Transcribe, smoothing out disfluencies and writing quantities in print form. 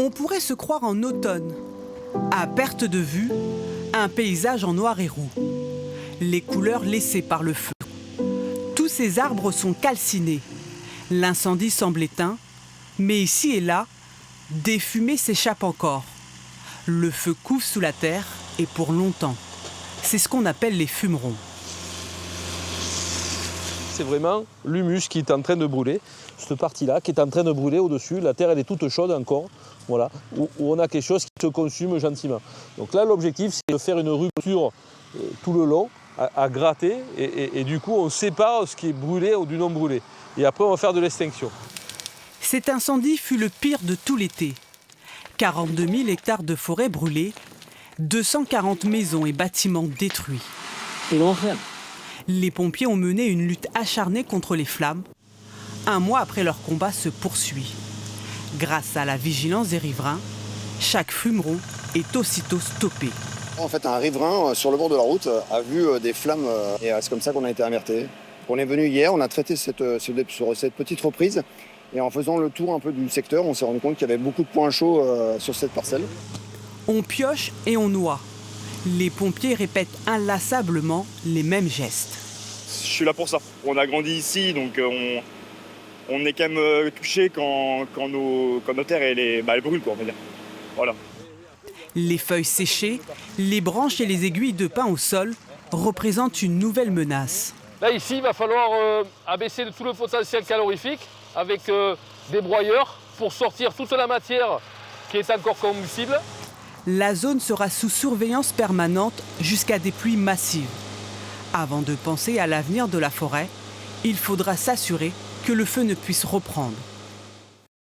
On pourrait se croire en automne. À perte de vue, un paysage en noir et roux. Les couleurs laissées par le feu. Tous ces arbres sont calcinés. L'incendie semble éteint, mais ici et là, des fumées s'échappent encore. Le feu couve sous la terre et pour longtemps. C'est ce qu'on appelle les fumerons. C'est vraiment l'humus qui est en train de brûler, cette partie-là qui est en train de brûler au-dessus. La terre, elle est toute chaude encore, voilà, où on a quelque chose qui se consume gentiment. Donc là, l'objectif, c'est de faire une rupture tout le long, à gratter, et du coup, on sépare ce qui est brûlé du non brûlé. Et après, on va faire de l'extinction. Cet incendie fut le pire de tout l'été. 42 000 hectares de forêt brûlés, 240 maisons et bâtiments détruits. Et l'enfer. Les pompiers ont mené une lutte acharnée contre les flammes. Un mois après, leur combat se poursuit. Grâce à la vigilance des riverains, chaque fumeron est aussitôt stoppé. En fait, un riverain sur le bord de la route a vu des flammes et c'est comme ça qu'on a été alertés. On est venu hier, on a traité sur cette petite reprise et en faisant le tour un peu du secteur, on s'est rendu compte qu'il y avait beaucoup de points chauds sur cette parcelle. On pioche et on noie. Les pompiers répètent inlassablement les mêmes gestes. Je suis là pour ça. On a grandi ici, donc on est quand même touché quand nos terres elles brûlent, quoi, on va dire. Voilà. Les feuilles séchées, les branches et les aiguilles de pin au sol représentent une nouvelle menace. Là, ici, il va falloir abaisser tout le potentiel calorifique avec des broyeurs pour sortir toute la matière qui est encore combustible. La zone sera sous surveillance permanente jusqu'à des pluies massives. Avant de penser à l'avenir de la forêt, il faudra s'assurer que le feu ne puisse reprendre.